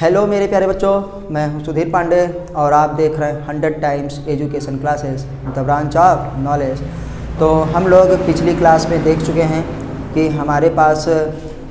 Hello मेरे प्यारे बच्चों, मैं हूं सुधीर पांडे और आप देख रहे हैं 100 times education classes the branch of knowledge. तो हम लोग पिछली क्लास में देख चुके हैं कि हमारे पास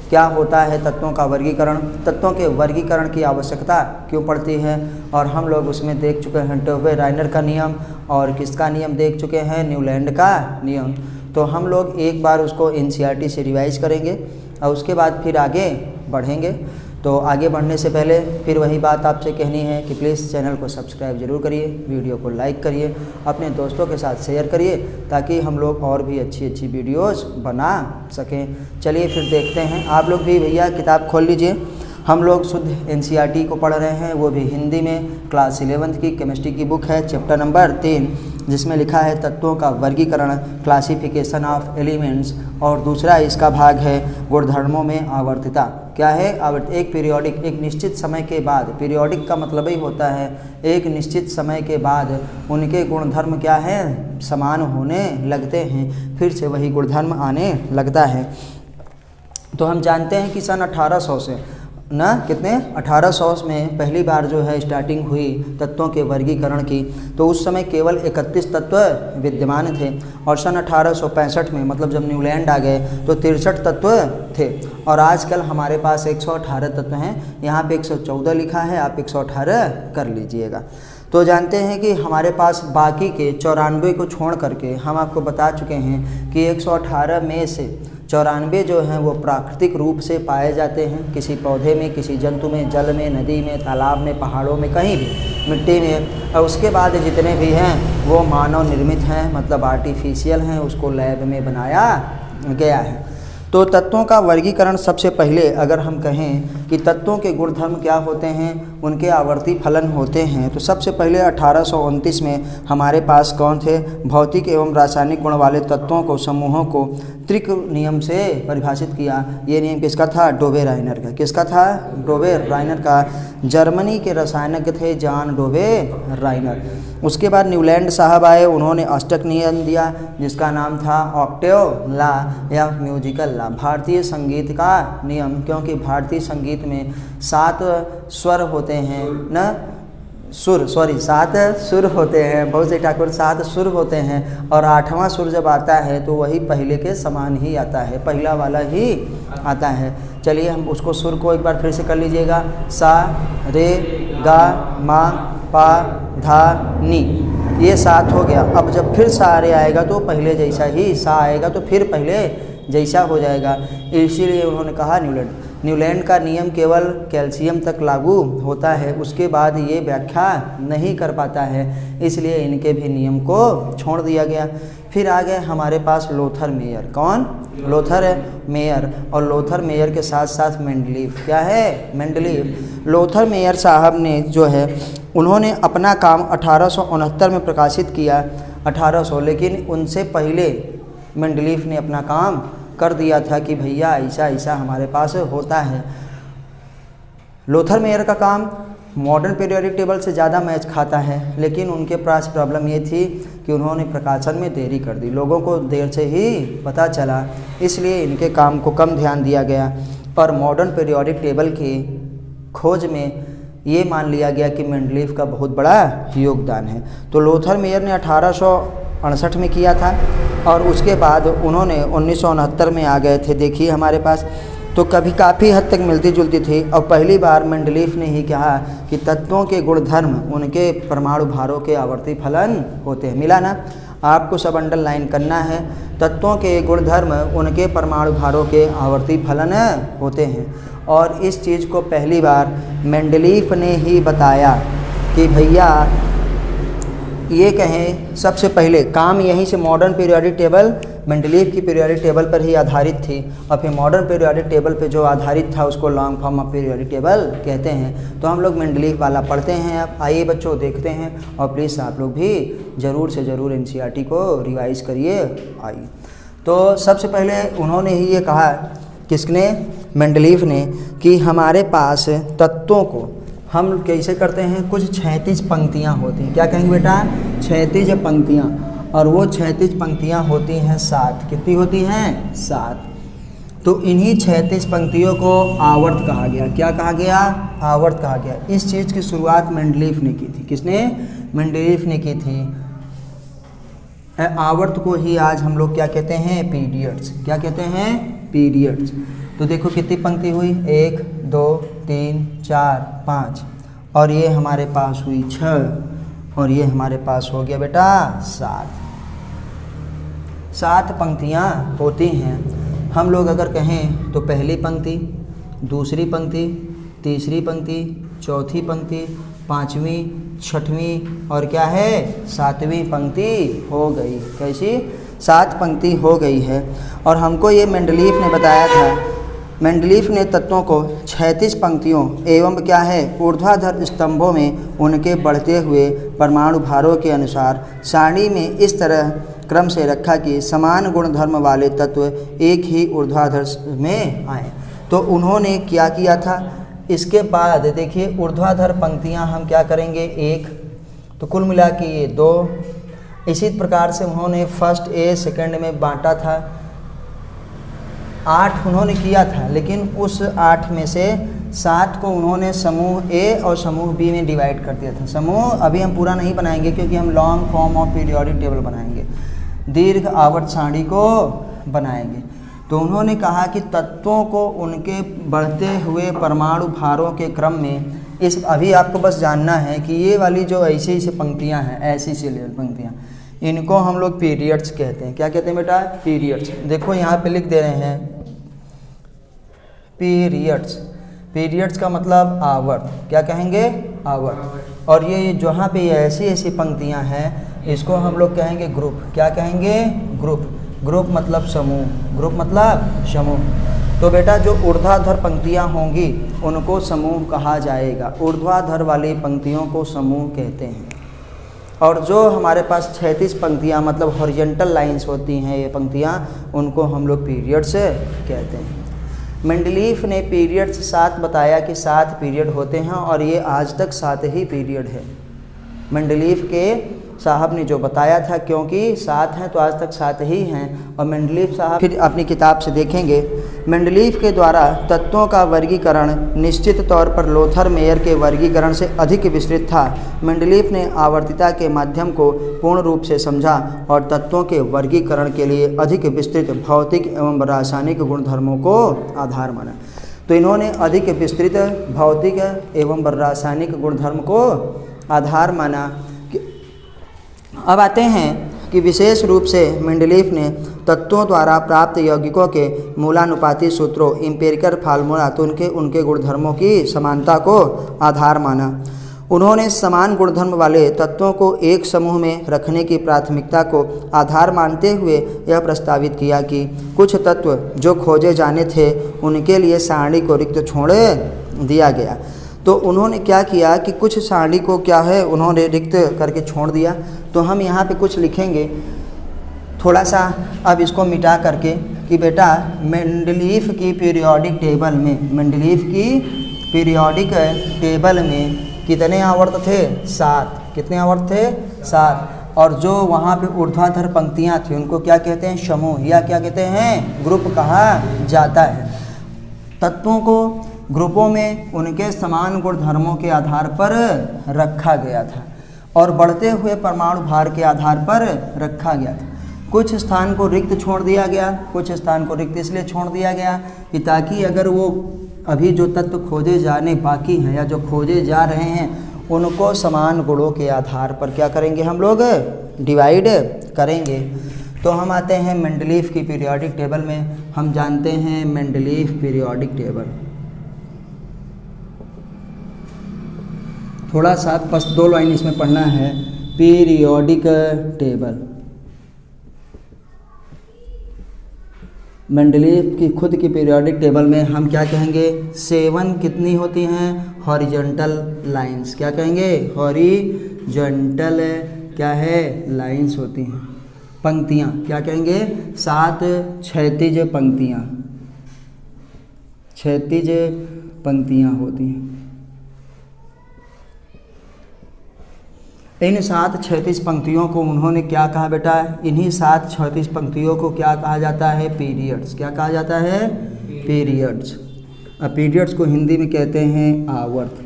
क्या होता है तत्वों का वर्गीकरण, तत्वों के वर्गीकरण की आवश्यकता क्यों पड़ती है, और हम लोग उसमें देख चुके हैं डोबे-राइनर का नियम और किसका नियम देख चुके हैं, न्यूलैंड का नियम। तो हम लोग एक बार उसको एनसीईआरटी से रिवाइज करेंगे और उसके बाद फिर आगे बढ़ेंगे। तो आगे बढ़ने से पहले फिर वही बात आपसे कहनी है कि प्लीज़ चैनल को सब्सक्राइब ज़रूर करिए, वीडियो को लाइक करिए, अपने दोस्तों के साथ शेयर करिए ताकि हम लोग और भी अच्छी अच्छी वीडियोस बना सकें। चलिए फिर देखते हैं। आप लोग भी भैया किताब खोल लीजिए। हम लोग शुद्ध एनसीईआरटी को पढ़ रहे हैं, वो भी हिंदी में। क्लास 11th की केमिस्ट्री की बुक है, चैप्टर नंबर 3, जिसमें लिखा है तत्वों का वर्गीकरण, क्लासिफिकेशन ऑफ एलिमेंट्स, और दूसरा इसका भाग है गुणधर्मों में आवर्तिता। क्या है? एक पीरियोडिक, एक निश्चित समय के बाद, पीरियोडिक का मतलब ही होता है एक निश्चित समय के बाद उनके गुणधर्म क्या है, समान होने लगते हैं, फिर से वही गुणधर्म आने लगता है। तो हम जानते हैं कि सन 1800 से ना कितने 1800 में पहली बार जो है स्टार्टिंग हुई तत्वों के वर्गीकरण की। तो उस समय केवल 31 तत्व विद्यमान थे और सन 1865 में मतलब जब न्यूलैंड आ गए तो 63 तत्व थे, और आजकल हमारे पास 118 तत्व हैं। यहाँ पे 114 लिखा है, आप 118 कर लीजिएगा। तो जानते हैं कि हमारे पास बाकी के 94 को छोड़ करके हम आपको बता चुके हैं कि 118 में से 94 जो हैं वो प्राकृतिक रूप से पाए जाते हैं, किसी पौधे में, किसी जंतु में, जल में, नदी में, तालाब में, पहाड़ों में, कहीं भी, मिट्टी में। और उसके बाद जितने भी हैं वो मानव निर्मित हैं, मतलब आर्टिफिशियल हैं, उसको लैब में बनाया गया है। तो तत्वों का वर्गीकरण सबसे पहले अगर हम कहें कि तत्वों के गुणधर्म क्या होते हैं, उनके आवर्ती फलन होते हैं, तो सबसे पहले 1829 में हमारे पास कौन थे, भौतिक एवं रासायनिक गुण वाले तत्वों को, समूहों को त्रिक नियम से परिभाषित किया। ये नियम किसका था? डोबे-राइनर का। किसका था? डोबे-राइनर का। जर्मनी के रसायनज्ञ थे जॉन डोबे-राइनर। उसके बाद न्यूलैंड साहब आए, उन्होंने अष्टक नियम दिया जिसका नाम था ऑक्टेव लॉ या म्यूजिकल लॉ, भारतीय संगीत का नियम, क्योंकि भारतीय संगीत में 7 स्वर होते हैं न, सुर 7 सुर होते हैं, बहुत से ठाकुर 7 सुर होते हैं, और 8वां सुर जब आता है तो वही पहले के समान ही आता है, पहला वाला ही आता है। चलिए हम उसको सुर को एक बार फिर से कर लीजिएगा। सा, रे, गा, मा, पा, धा, नी, ये 7 हो गया। अब जब फिर सा रे आएगा तो पहले जैसा ही, सा आएगा तो फिर पहले जैसा हो जाएगा। इसीलिए उन्होंने कहा न्यूलैंड का नियम केवल कैल्शियम तक लागू होता है, उसके बाद ये व्याख्या नहीं कर पाता है, इसलिए इनके भी नियम को छोड़ दिया गया। फिर आ गए हमारे पास लोथर मेयर। कौन? Lothar Meyer. और लोथर मेयर के साथ साथ मेंडलीफ। क्या है? मेंडलीफ। लोथर मेयर साहब ने जो है उन्होंने अपना काम 1869 में प्रकाशित किया, 1800, लेकिन उनसे पहले मेंडलीफ ने अपना काम कर दिया था कि भैया ऐसा ऐसा हमारे पास होता है। लोथर मेयर का काम मॉडर्न पीरियोडिक टेबल से ज़्यादा मैच खाता है, लेकिन उनके पास प्रॉब्लम ये थी कि उन्होंने प्रकाशन में देरी कर दी, लोगों को देर से ही पता चला, इसलिए इनके काम को कम ध्यान दिया गया। और मॉडर्न पीरियोडिक टेबल की खोज में ये मान लिया गया कि मेंडलीफ का बहुत बड़ा योगदान है। तो लोथर मेयर ने 1868 में किया था और उसके बाद उन्होंने 1969 में आ गए थे। देखिए हमारे पास तो कभी काफ़ी हद तक मिलती जुलती थी, और पहली बार मेंडलीफ ने ही कहा कि तत्वों के गुणधर्म उनके परमाणु भारों के आवर्ती फलन होते हैं। मिला ना? आपको सब अंडरलाइन करना है, तत्वों के गुणधर्म उनके परमाणु भारों के आवर्ती फलन होते हैं। और इस चीज़ को पहली बार मेंडलीफ ने ही बताया कि भैया ये कहें, सबसे पहले काम यहीं से मॉडर्न पीरियोडिक टेबल, मेंडलीफ की पीरियोडिक टेबल पर ही आधारित थी, और फिर मॉडर्न पीरियोडिक टेबल पे जो आधारित था उसको long form of periodic table कहते हैं। तो हम लोग मेंडलीफ वाला पढ़ते हैं। अब आइए बच्चों देखते हैं, और प्लीज़ आप लोग भी ज़रूर से ज़रूर एनसीईआरटी को रिवाइज़ करिए। आइए, तो सबसे पहले उन्होंने ही ये कहा, किसने? मेंडलीफ ने, कि हमारे पास तत्वों को हम कैसे करते हैं, कुछ क्षैतिज पंक्तियाँ होती हैं। क्या कहेंगे बेटा? क्षैतिज पंक्तियाँ। और वो क्षैतिज पंक्तियाँ होती हैं 7। कितनी होती हैं? 7। तो इन्हीं 36 पंक्तियों को आवर्त कहा गया। क्या कहा गया? आवर्त कहा गया। इस चीज़ की शुरुआत मेंडलीफ ने की थी। किसने? मेंडलीफ ने की थी। आवर्त को ही आज हम लोग क्या कहते हैं? पीरियड्स। क्या कहते हैं? पीरियड्स। तो देखो कितनी पंक्ति हुई? 1 2 3 4 5 और ये हमारे पास हुई 6 और ये हमारे पास हो गया बेटा 7 पंक्तियाँ होती हैं। हम लोग अगर कहें तो पहली पंक्ति, दूसरी पंक्ति, तीसरी पंक्ति, चौथी पंक्ति, पाँचवीं, छठवीं और क्या है? 7वीं पंक्ति हो गई। कैसी? 7 पंक्ति हो गई है। और हमको ये मेंडलीफ ने बताया था, मेंडलीफ ने तत्वों को 36 पंक्तियों एवं क्या है? ऊर्ध्वाधर स्तंभों में उनके बढ़ते हुए परमाणु भारों के अनुसार सारणी में इस तरह क्रम से रखा कि समान गुणधर्म वाले तत्व एक ही ऊर्ध्वाधर में आए। तो उन्होंने क्या किया था? इसके बाद देखिए ऊर्ध्वाधर पंक्तियां हम क्या करेंगे? 1, तो कुल मिला के ये 2। इसी प्रकार से उन्होंने फर्स्ट ए सेकंड में बांटा था। 8 उन्होंने किया था, लेकिन उस 8 में से 7 को उन्होंने समूह ए और समूह बी में डिवाइड कर दिया था। समूह अभी हम पूरा नहीं बनाएंगे क्योंकि हम long form of periodic table बनाएंगे, दीर्घ आवर्त सारणी को बनाएंगे। तो उन्होंने कहा कि तत्वों को उनके बढ़ते हुए परमाणु भारों के क्रम में इस अभी आपको बस जानना है कि ये वाली जो ऐसी ऐसी पंक्तियां हैं, ऐसी सी पंक्तियां, इनको हम लोग पीरियड्स कहते हैं। क्या कहते हैं बेटा? पीरियड्स। देखो यहाँ पे लिख दे रहे हैं पीरियड्स। पीरियड्स का मतलब आवर्त। क्या कहेंगे? आवर्त। और ये जहाँ पे ऐसी ऐसी पंक्तियाँ हैं इसको हम लोग कहेंगे ग्रुप। क्या कहेंगे? ग्रुप। ग्रुप मतलब समूह। ग्रुप मतलब समूह। तो बेटा जो ऊर्ध्वाधर पंक्तियाँ होंगी उनको समूह कहा जाएगा। ऊर्ध्वाधर वाली पंक्तियों को समूह कहते हैं। और जो हमारे पास 36 पंक्तियाँ मतलब हॉरिजॉन्टल लाइंस होती हैं, ये पंक्तियाँ, उनको हम लोग पीरियड्स कहते हैं। मेंडलीफ ने पीरियड्स 7 बताया कि 7 पीरियड होते हैं और ये आज तक 7 ही पीरियड है। मेंडलीफ के साहब ने जो बताया था, क्योंकि 7 हैं तो आज तक 7 ही हैं। और मेंडलीफ साहब फिर अपनी किताब से देखेंगे, मेंडलीफ के द्वारा तत्वों का वर्गीकरण निश्चित तौर पर लोथर मेयर के वर्गीकरण से अधिक विस्तृत था। मेंडलीफ ने आवर्तिता के माध्यम को पूर्ण रूप से समझा और तत्वों के वर्गीकरण के लिए अधिक विस्तृत भौतिक एवं रासायनिक गुणधर्मों को आधार माना। तो इन्होंने अधिक विस्तृत भौतिक एवं रासायनिक गुणधर्म को आधार माना। अब आते हैं कि विशेष रूप से मेंडलीफ ने तत्वों द्वारा प्राप्त यौगिकों के मूलानुपाती सूत्रों एम्पिरिकल फार्मूला तो उनके गुणधर्मों की समानता को आधार माना। उन्होंने समान गुणधर्म वाले तत्वों को एक समूह में रखने की प्राथमिकता को आधार मानते हुए यह प्रस्तावित किया कि कुछ तत्व जो खोजे जाने थे उनके लिए सारणी को रिक्त छोड़ दिया गया। तो उन्होंने क्या किया कि कुछ सारणी को क्या है उन्होंने रिक्त करके छोड़ दिया। तो हम यहाँ पे कुछ लिखेंगे थोड़ा सा अब इसको मिटा करके कि बेटा मेंडलीफ की पीरियोडिक टेबल में, मेंडलीफ की पीरियोडिक टेबल में कितने आवर्त थे? 7। कितने आवर्त थे? 7। और जो वहाँ पे ऊर्ध्वाधर पंक्तियाँ थी उनको क्या कहते हैं? समूह या क्या कहते हैं? ग्रुप कहा जाता है। तत्वों को ग्रुपों में उनके समान गुणधर्मों के आधार पर रखा गया था और बढ़ते हुए परमाणु भार के आधार पर रखा गया था। कुछ स्थान को रिक्त छोड़ दिया गया, कुछ स्थान को रिक्त इसलिए छोड़ दिया गया कि ताकि अगर वो अभी जो तत्व खोजे जाने बाकी हैं या जो खोजे जा रहे हैं उनको समान गुणों के आधार पर क्या करेंगे? हम लोग डिवाइड करेंगे। तो हम आते हैं मेंडलीफ की पीरियोडिक टेबल में। हम जानते हैं मेंडलीफ पीरियोडिक टेबल, थोड़ा सा बस 2 लाइन इसमें पढ़ना है। पीरियोडिक टेबल, मेंडलीफ की खुद की पीरियोडिक टेबल में हम क्या कहेंगे? 7 कितनी होती हैं? Horizontal lines. क्या कहेंगे? हॉरिजॉन्टल क्या है? लाइंस होती हैं। पंक्तियाँ क्या कहेंगे? 7 क्षैतिज पंक्तियाँ, क्षैतिज पंक्तियाँ होती हैं। इन 7 क्षैतिज पंक्तियों को उन्होंने क्या कहा बेटा? इन्हीं 7 क्षैतिज पंक्तियों को क्या कहा जाता है? पीरियड्स। क्या कहा जाता है? पीरियड्स। अब पीरियड्स को हिंदी में कहते हैं आवर्त।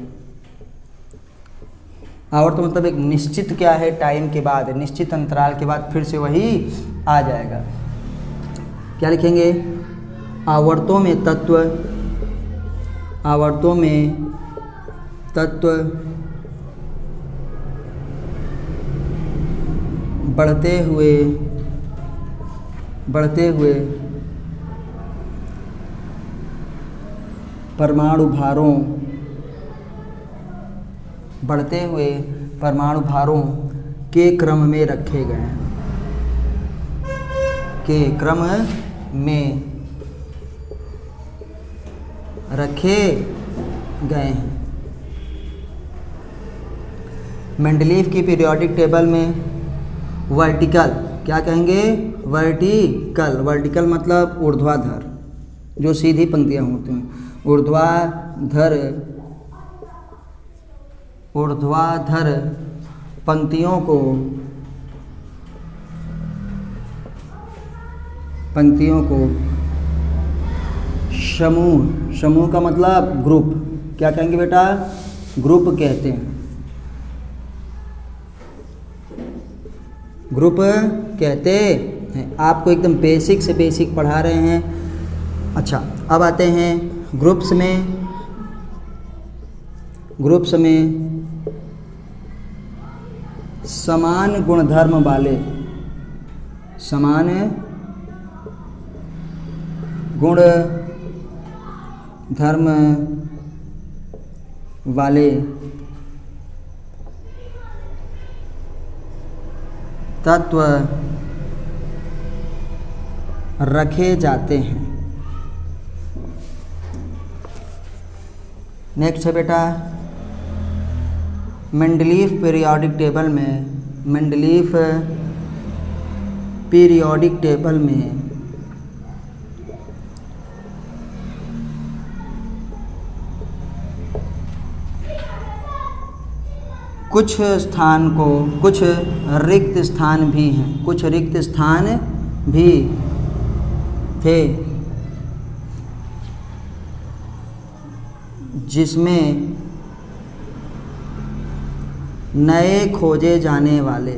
आवर्त मतलब एक निश्चित क्या है, टाइम के बाद, निश्चित अंतराल के बाद फिर से वही आ जाएगा। क्या लिखेंगे? आवर्तों में तत्व, आवर्तों में तत्व बढ़ते हुए परमाणु भारों, बढ़ते हुए परमाणु भारों के क्रम में रखे गए हैं, के क्रम में रखे गए हैं। मेंडलीव की पीरियोडिक टेबल में वर्टिकल, क्या कहेंगे? वर्टिकल। वर्टिकल मतलब ऊर्ध्वाधर, जो सीधी पंक्तियाँ होती हैं, ऊर्ध्वाधर पंक्तियों को समूह का मतलब ग्रुप, क्या कहेंगे बेटा? ग्रुप कहते हैं, ग्रुप कहते हैं। आपको एकदम बेसिक से बेसिक पढ़ा रहे हैं। अच्छा, अब आते हैं ग्रुप्स में समान गुणधर्म वाले, समान गुणधर्म वाले तत्व रखे जाते हैं। नेक्स्ट है बेटा मेंडलीव पीरियोडिक टेबल में, मेंडलीव पीरियोडिक टेबल में कुछ रिक्त स्थान भी हैं, कुछ रिक्त स्थान भी थे जिसमें नए खोजे जाने वाले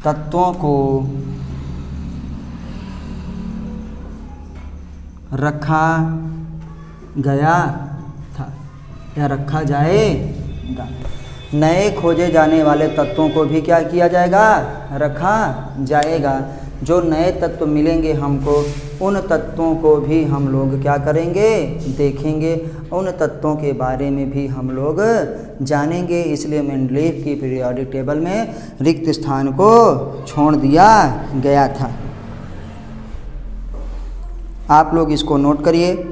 तत्वों को रखा गया था या रखा जाएगा। नए खोजे जाने वाले तत्वों को भी क्या किया जाएगा? रखा जाएगा। जो नए तत्व मिलेंगे हमको, उन तत्वों को भी हम लोग क्या करेंगे? देखेंगे। उन तत्वों के बारे में भी हम लोग जानेंगे। इसलिए मेंडलीव की पीरियोडिक टेबल में रिक्त स्थान को छोड़ दिया गया था। आप लोग इसको नोट करिए।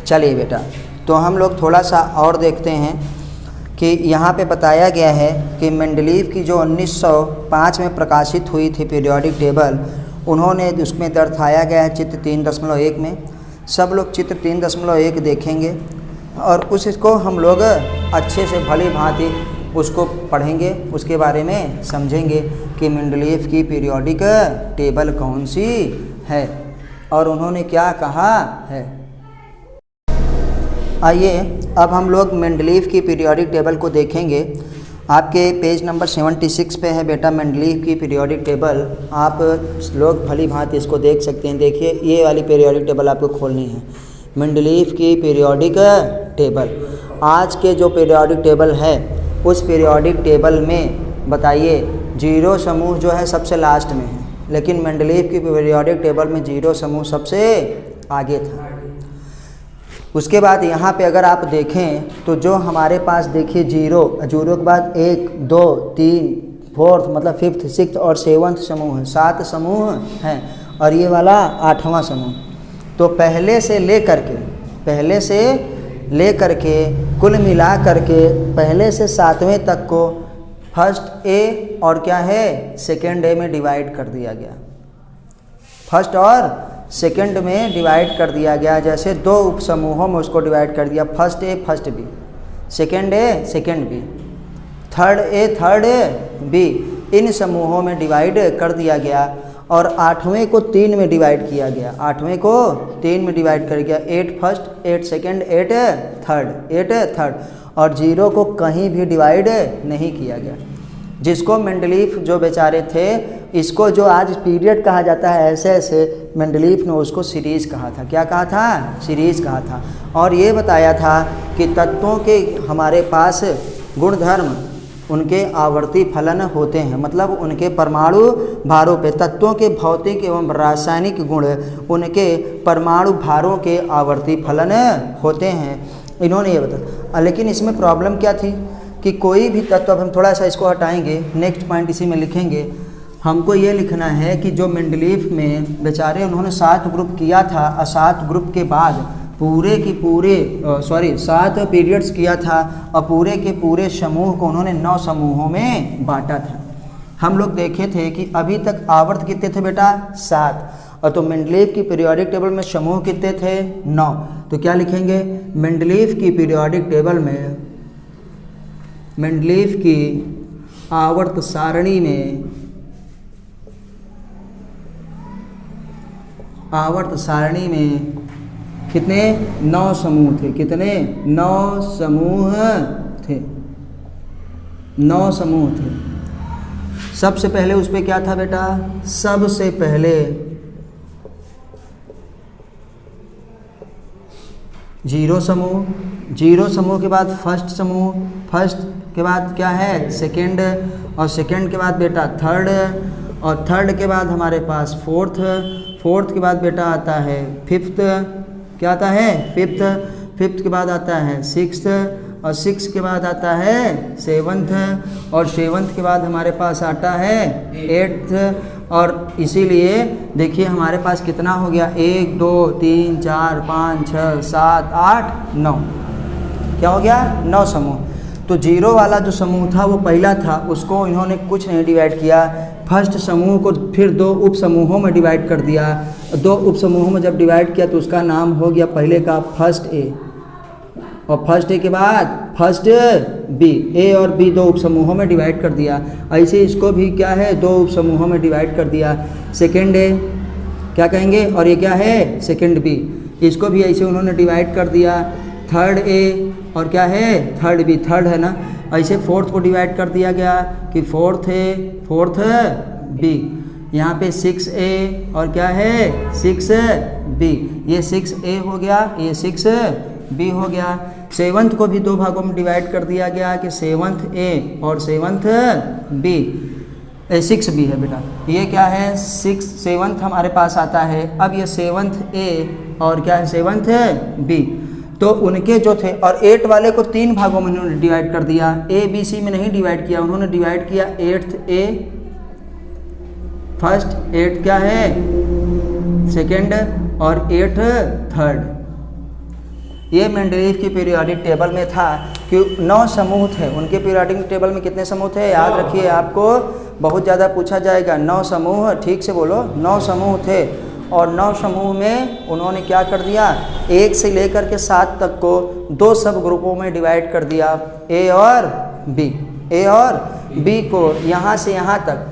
चलिए बेटा, तो हम लोग थोड़ा सा और देखते हैं कि यहाँ पे बताया गया है कि मेंडलीव की जो 1905 में प्रकाशित हुई थी पीरियोडिक टेबल, उन्होंने उसमें दर्शाया गया है चित्र 3.1 में। सब लोग चित्र 3.1 देखेंगे और उसको हम लोग अच्छे से भली भांति उसको पढ़ेंगे, उसके बारे में समझेंगे कि मेंडलीव की पीरियोडिक टेबल कौन सी है और उन्होंने क्या कहा है। आइए अब हम लोग मेंडलीव की पीरियोडिक टेबल को देखेंगे। आपके पेज नंबर 76 पे है बेटा मेंडलीव की पीरियोडिक टेबल। आप लोग भली भांति इसको देख सकते हैं। देखिए, ये वाली पीरियोडिक टेबल आपको खोलनी है, मेंडलीव की पीरियोडिक टेबल। आज के जो पीरियोडिक टेबल है, उस पीरियोडिक टेबल में बताइए 0 समूह जो है सबसे लास्ट में है, लेकिन मेंडलीव की पीरियोडिक टेबल में 0 समूह सबसे आगे था। उसके बाद यहाँ पे अगर आप देखें तो जो हमारे पास देखिए 0 के बाद 1, 2, 3, फोर्थ मतलब फिफ्थ, सिक्स्थ और सेवन्थ समूह है, 7 समूह हैं और ये वाला 8वां समूह। तो पहले से ले करके कुल मिला करके पहले से 7वें तक को फर्स्ट ए और क्या है सेकेंड ए में डिवाइड कर दिया गया। फर्स्ट और सेकेंड में डिवाइड कर दिया गया। जैसे 2 उपसमूहों में उसको डिवाइड कर दिया, first A first B, second A second B, third A third B, इन समूहों में डिवाइड कर दिया गया। और 8वें को 3 में डिवाइड किया गया, 8वें को 3 में डिवाइड कर गया, 8 फर्स्ट 8 सेकेंड 8 थर्ड, और 0 को कहीं भी डिवाइड नहीं किया गया। जिसको मेंडलीफ जो बेचारे थे, इसको जो आज पीरियड कहा जाता है, ऐसे मेंडलीफ ने उसको सीरीज़ कहा था। क्या कहा था? सीरीज़ कहा था। और ये बताया था कि तत्वों के हमारे पास गुणधर्म उनके आवर्ती फलन होते हैं, मतलब उनके परमाणु भारों पे, तत्वों के भौतिक एवं रासायनिक गुण उनके परमाणु भारों के आवर्ती फलन होते हैं। इन्होंने ये बताया। लेकिन इसमें प्रॉब्लम क्या थी कि कोई भी तत्व, अब हम थोड़ा सा इसको हटाएंगे, नेक्स्ट पॉइंट इसी में लिखेंगे। हमको ये लिखना है कि जो मेंडलीफ में बेचारे उन्होंने 7 ग्रुप किया था और 7 ग्रुप के बाद पूरे की पूरे 7 पीरियड्स किया था और पूरे के पूरे समूह को उन्होंने 9 समूहों में बांटा था। हम लोग देखे थे कि अभी तक आवर्त कितने थे बेटा? 7। और तो मेंडलीफ की पीरियोडिक टेबल में समूह कितने थे? 9। तो क्या लिखेंगे? मेंडलीफ की पीरियोडिक टेबल में, मेंडलीफ की आवर्त सारणी में, आवर्त सारणी में कितने? 9 समूह थे। कितने? 9 समूह थे। 9 समूह थे। सबसे पहले उस पे क्या था बेटा? सबसे पहले 0 समूह, 0 समूह के बाद फर्स्ट समूह, फर्स्ट के बाद क्या है? सेकेंड, और सेकेंड के बाद बेटा थर्ड, और थर्ड के बाद हमारे पास फोर्थ, फोर्थ के बाद बेटा आता है फिफ्थ, क्या आता है? फिफ्थ, फिफ्थ के बाद आता है सिक्स्थ, और सिक्स के बाद आता है सेवन्थ, और सेवन्थ के बाद हमारे पास आता है एट्थ। और इसीलिए देखिए हमारे पास कितना हो गया? 1 2 3 4 5 6 7 8 9। क्या हो गया? 9 समूह। तो 0 वाला जो समूह था वो पहला था, उसको इन्होंने कुछ नहीं डिवाइड किया। फर्स्ट समूह को फिर 2 उप समूहों में डिवाइड कर दिया। 2 उप समूहों में जब डिवाइड किया तो उसका नाम हो गया पहले का फर्स्ट ए, और फर्स्ट ए के बाद फर्स्ट बी। ए और बी 2 उप समूहों में डिवाइड कर दिया। ऐसे इसको भी क्या है? 2 उप समूहों में डिवाइड कर दिया। सेकेंड ए क्या कहेंगे? और ये क्या है? Second b. इसको भी ऐसे उन्होंने डिवाइड कर दिया। थर्ड ए और क्या है? थर्ड बी, थर्ड है ना। ऐसे फोर्थ को डिवाइड कर दिया गया कि फोर्थ ए, फोर्थ बी। यहाँ पे 6A और क्या है? 6B। ये 6A हो गया, ये 6B हो गया। सेवंथ को भी 2 भागों में डिवाइड कर दिया गया कि सेवंथ A और सेवंथ B। 6B है बेटा, ये क्या है? 6 सेवंथ हमारे पास आता है। अब ये सेवंथ A और क्या है? Seventh B। तो उनके जो थे, और 8 वाले को 3 भागों में उन्होंने डिवाइड कर दिया। A B C में नहीं डिवाइड किया, उन्होंने डिवाइड किया 8th A फर्स्ट, 8 क्या है? सेकेंड, और 8 थर्ड। ये मेंडलीफ की पीरियोडिक टेबल में था कि 9 समूह थे। उनके पीरियोडिक टेबल में कितने समूह थे? याद रखिए, आपको बहुत ज़्यादा पूछा जाएगा। 9 समूह, ठीक से बोलो, 9 समूह थे। और 9 समूह में उन्होंने क्या कर दिया? 1 से लेकर के 7 तक को 2 सब ग्रुपों में डिवाइड कर दिया, ए और बी। ए और बी को यहाँ से यहाँ तक,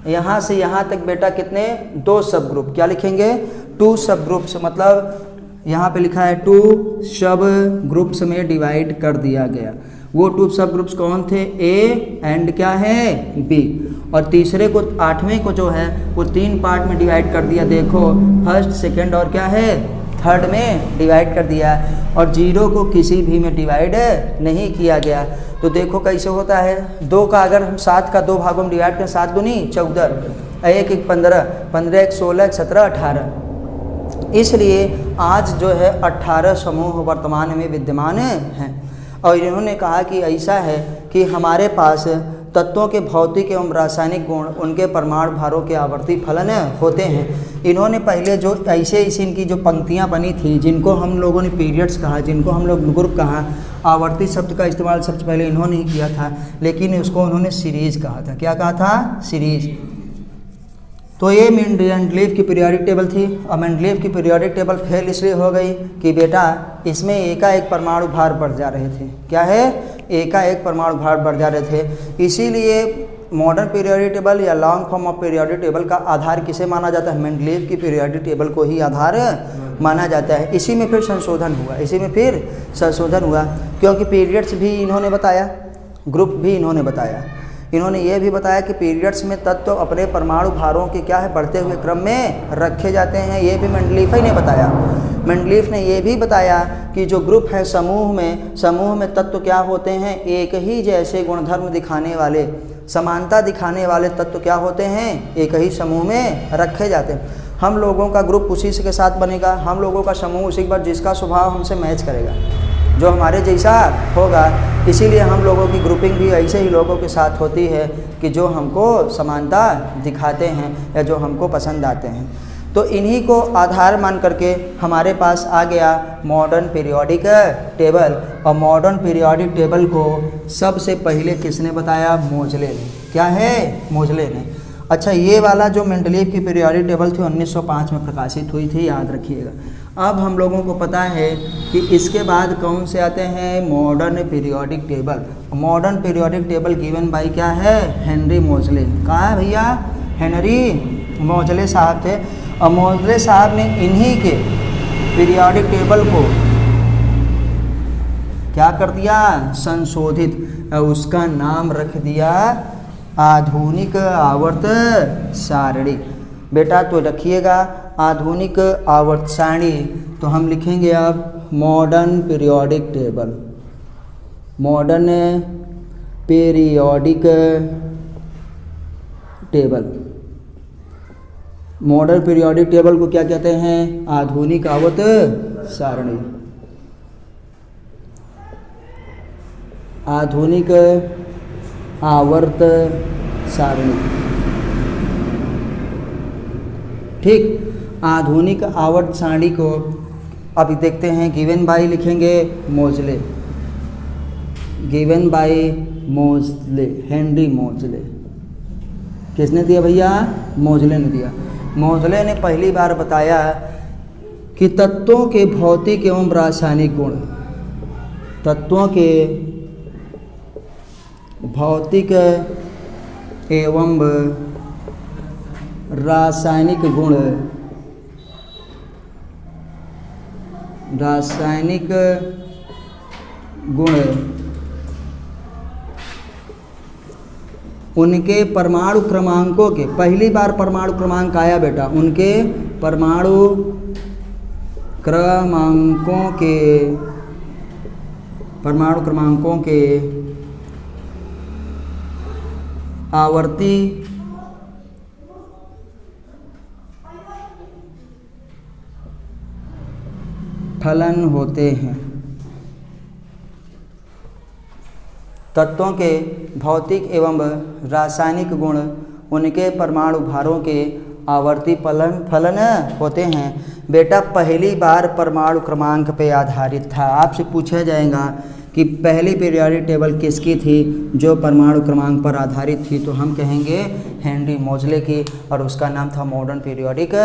यहाँ से यहाँ तक बेटा कितने? 2 सब ग्रुप। क्या लिखेंगे? 2 सब ग्रुप्स, मतलब यहाँ पे लिखा है 2 सब ग्रुप्स में डिवाइड कर दिया गया। वो 2 सब ग्रुप्स कौन थे? ए एंड क्या है? बी। और तीसरे को, 8वें को जो है वो 3 पार्ट में डिवाइड कर दिया। देखो, फर्स्ट, सेकंड और क्या है? थर्ड में डिवाइड कर दिया। और 0 को किसी भी में डिवाइड नहीं किया गया। तो देखो कैसे होता है। 2 का अगर हम 7 का 2 भागों में डिवाइड करें, 7 दूनी 14, 1 1 15, 15 1 16, 17 18। इसलिए आज जो है 18 समूह वर्तमान में विद्यमान हैं। और इन्होंने कहा कि ऐसा है कि हमारे पास तत्वों के भौतिक एवं रासायनिक गुण उनके परमाणु भारों के आवर्ती फलन होते हैं। इन्होंने पहले जो ऐसे इनकी जो पंक्तियां बनी थी, जिनको हम लोगों ने पीरियड्स कहा, जिनको हम लोग ग्रुप कहा, आवर्ती शब्द का इस्तेमाल सबसे पहले इन्होंने ही किया था, लेकिन उसको उन्होंने सीरीज कहा था। क्या कहा था? सीरीज। तो ये मेंडलीव की पीरियोडिक टेबल थी। और मेंडलीव की पीरियोडिक टेबल फेल इसलिए हो गई कि बेटा इसमें एकाएक परमाणु भार बढ़ जा रहे थे। क्या है? एकाएक परमाणु भार बढ़ जा रहे थे। इसीलिए मॉडर्न पीरियोडिक टेबल या long form of periodic table का आधार किसे माना जाता है? मेंडलीव की पीरियोडिक टेबल को ही आधार माना जाता है। इसी में फिर संशोधन हुआ, क्योंकि पीरियड्स भी इन्होंने बताया, ग्रुप भी इन्होंने बताया। इन्होंने ये भी बताया कि पीरियड्स में तत्व अपने परमाणु भारों के क्या है, बढ़ते हुए क्रम में रखे जाते हैं। ये भी मेंडलीव ही ने बताया। मेंडलीव ने ये भी बताया कि जो ग्रुप है समूह में तत्व क्या होते हैं, एक ही जैसे गुणधर्म दिखाने वाले, समानता दिखाने वाले तत्व क्या होते हैं, एक ही समूह में रखे जाते हैं। हम लोगों का ग्रुप उसी के साथ बनेगा, हम लोगों का समूह उसी पर जिसका स्वभाव हमसे मैच करेगा, जो हमारे जैसा होगा। इसीलिए हम लोगों की ग्रुपिंग भी ऐसे ही लोगों के साथ होती है कि जो हमको समानता दिखाते हैं या जो हमको पसंद आते हैं। तो इन्हीं को आधार मान करके हमारे पास आ गया मॉडर्न पीरियोडिक टेबल। और मॉडर्न पीरियोडिक टेबल को सबसे पहले किसने बताया? मोजले ने। क्या है? मोजले ने। अच्छा, ये वाला जो मेंडलीव की पीरियोडिक टेबल थी 1905 में प्रकाशित हुई थी, याद रखिएगा। अब हम लोगों को पता है कि इसके बाद कौन से आते हैं? Modern periodic table. Modern periodic table given by क्या है? हेनरी मोजले। कहाँ है भैया? हेनरी मोजले साहब थे। और मोजले साहब ने इन्हीं के पीरियोडिक टेबल को क्या कर दिया? संशोधित। उसका नाम रख दिया आधुनिक आवर्त सारणी। बेटा तो रखिएगा आधुनिक आवर्त सारणी। तो हम लिखेंगे अब modern periodic table. Modern periodic table. Modern periodic table को क्या कहते हैं? आधुनिक आवर्त सारणी। आधुनिक आवर्त सारणी। ठीक, आधुनिक आवर्त सारणी को अभी देखते हैं। गिवन बाय लिखेंगे मोजले। गिवन बाय मोजले, हेनरी मोजले। किसने दिया भैया? मोजले ने दिया। मोजले ने पहली बार बताया कि तत्वों के भौतिक एवं रासायनिक गुण, तत्वों के भौतिक एवं रासायनिक गुण, रासायनिक गुण उनके परमाणु क्रमांकों के, पहली बार परमाणु क्रमांक आया बेटा, उनके परमाणु क्रमांकों के आवर्ती फलन होते हैं। तत्वों के भौतिक एवं रासायनिक गुण उनके परमाणु भारों के आवर्ती फलन होते हैं। बेटा पहली बार परमाणु क्रमांक पे आधारित था। आपसे पूछा जाएगा कि पहली पीरियोडिक टेबल किसकी थी जो परमाणु क्रमांक पर आधारित थी, तो हम कहेंगे हेनरी मोजले की, और उसका नाम था मॉडर्न पीरियोडिक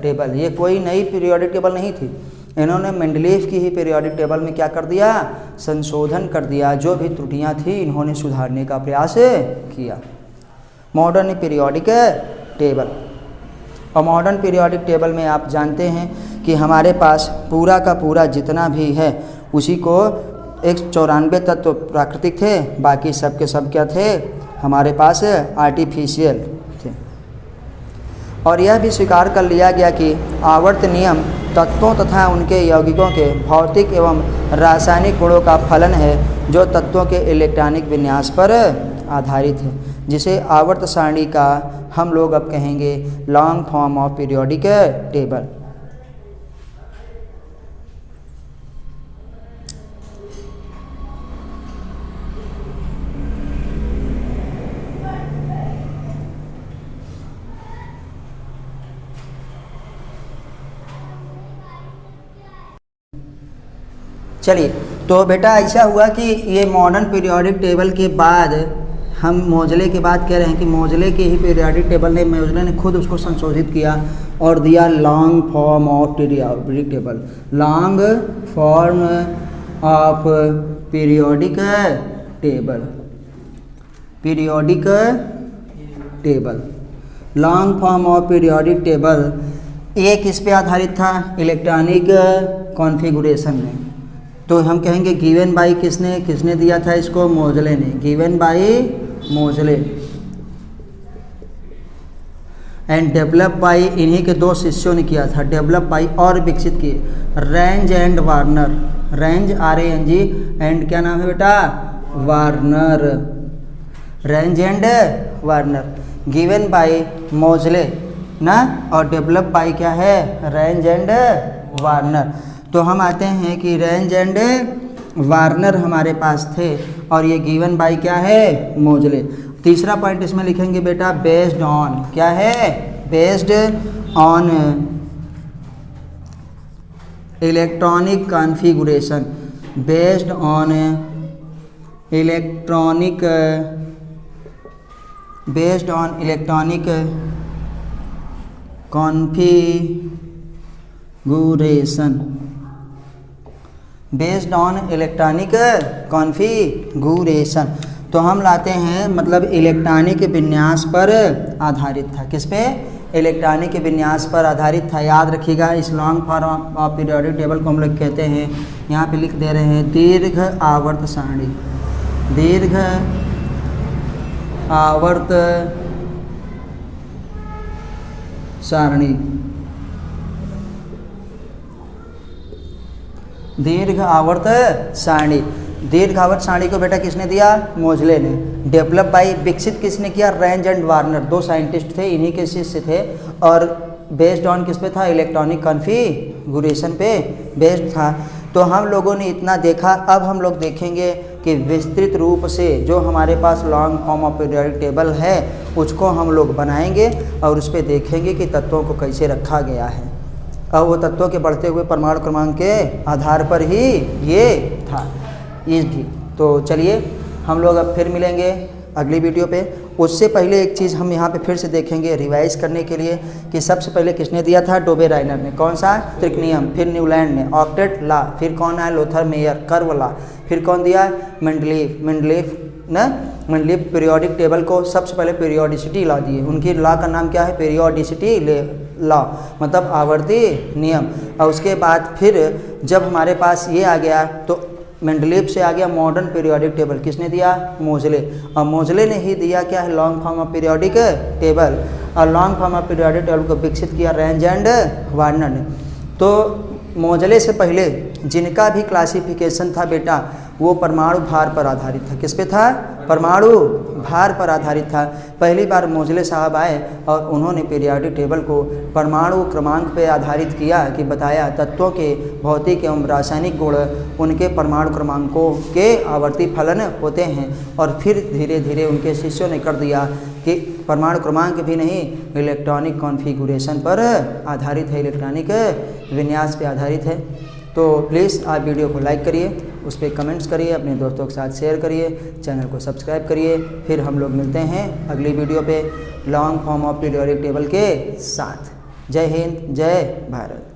टेबल। ये कोई नई पीरियोडिक टेबल नहीं थी। इन्होंने मेंडलीव की ही पीरियोडिक टेबल में क्या कर दिया? संशोधन कर दिया। जो भी त्रुटियां थी इन्होंने सुधारने का प्रयास किया। Modern periodic table. और मॉडर्न पीरियोडिक टेबल में आप जानते हैं कि हमारे पास पूरा का पूरा जितना भी है उसी को 194 तत्व प्राकृतिक थे, बाकी सब के सब क्या थे? हमारे पास आर्टिफिशियल थे। और यह भी स्वीकार कर लिया गया कि आवर्त नियम तत्वों तथा उनके यौगिकों के भौतिक एवं रासायनिक गुणों का फलन है जो तत्वों के इलेक्ट्रॉनिक विन्यास पर आधारित है, जिसे आवर्त सारणी का हम लोग अब कहेंगे long form of periodic table. चलिए, तो बेटा ऐसा हुआ कि ये मॉडर्न पीरियोडिक टेबल के बाद हम मोजले के बाद कह रहे हैं कि मोजले के ही पीरियोडिक टेबल ने मोजले ने खुद उसको संशोधित किया और दिया long form of periodic table, long form of periodic table, periodic table, long form of periodic table. ये किस पे आधारित था? इलेक्ट्रॉनिक कॉन्फ़िगरेशन में। तो हम कहेंगे गिवन बाय किसने दिया था इसको? मोजले ने, गिवन बाय मोजले एंड डेवलप बाय, इन्हीं के दो शिष्यों ने किया था, डेवलप बाय और विकसित किए range and Warner, range RANG and क्या नाम है बेटा? Warner, range and Warner, given by मोजले ना, और डेवलप बाय क्या है? Range and Warner. तो हम आते हैं कि रेंज एंड वार्नर हमारे पास थे और ये गिवन बाय क्या है? मोजले। तीसरा पॉइंट इसमें लिखेंगे बेटा बेस्ड ऑन, क्या है? Based on electronic configuration, based on electronic, based on electronic configuration, based on electronic configuration. तो हम लाते हैं मतलब इलेक्ट्रॉनिक विन्यास पर आधारित था। किस पे? इलेक्ट्रॉनिक विन्यास पर आधारित था। याद रखिएगा, इस long form of periodic table को हम लोग कहते हैं, यहाँ पे लिख दे रहे हैं दीर्घ आवर्त सारणी, दीर्घ आवर्त सारणी, दीर्घ आवर्त सारणी। दीर्घ आवर्त सारणी को बेटा किसने दिया? मोजले ने। डेवलप बाय, विकसित किसने किया? रेंज एंड वार्नर, दो साइंटिस्ट थे, इन्हीं के शिष्य थे। और बेस्ड ऑन किस पे था? इलेक्ट्रॉनिक कॉन्फ़िगरेशन पे बेस्ड था। तो हम लोगों ने इतना देखा, अब हम लोग देखेंगे कि विस्तृत रूप से जो हमारे पास long form of periodic table है उसको हम लोग बनाएंगे और उस पर देखेंगे कि तत्वों को कैसे रखा गया है। और वो तत्वों के बढ़ते हुए परमाणु क्रमांक के आधार पर ही ये था, ये भी। तो चलिए हम लोग अब फिर मिलेंगे अगली वीडियो पे। उससे पहले एक चीज़ हम यहाँ पे फिर से देखेंगे रिवाइज करने के लिए कि सबसे पहले किसने दिया था? डोबे राइनर ने। कौन सा? त्रिकनियम। फिर न्यूलैंड ने ऑक्टेट ला। फिर कौन आया? लोथर मेयर, कर्व ला। फिर कौन दिया? मेंडलीफ, मेंडलीफ ना, मेंडलीफ पीरियोडिक टेबल को सबसे पहले पीरियोडिसिटी लॉ दिए। उनकी लॉ का नाम क्या है? पीरियोडिसिटी लॉ, मतलब आवर्ती नियम। और उसके बाद फिर जब हमारे पास ये आ गया तो मेंडलीफ से आ गया मॉडर्न पीरियोडिक टेबल। किसने दिया? मोजले। और मोजले ने ही दिया क्या है? Long form of periodic table. और long form of periodic table को विकसित किया रेंज एंड वार्नर ने। तो मोजले से पहले जिनका भी क्लासिफिकेशन था बेटा वो परमाणु भार पर आधारित था। किस पे था? परमाणु भार पर आधारित था। पहली बार मोजले साहब आए और उन्होंने पीरियोडिक टेबल को परमाणु क्रमांक पर आधारित किया कि बताया तत्वों के भौतिक एवं रासायनिक गुण उनके परमाणु क्रमांकों के आवर्ती फलन होते हैं। और फिर धीरे धीरे उनके शिष्यों ने कर दिया कि परमाणु क्रमांक भी नहीं, इलेक्ट्रॉनिक कॉन्फ़िगरेशन पर आधारित है, इलेक्ट्रॉनिक विन्यास पे आधारित है। तो प्लीज़ आप वीडियो को लाइक करिए, उस पर कमेंट्स करिए, अपने दोस्तों के साथ शेयर करिए, चैनल को सब्सक्राइब करिए। फिर हम लोग मिलते हैं अगली वीडियो पे long form of periodic table के साथ। जय हिंद, जय भारत।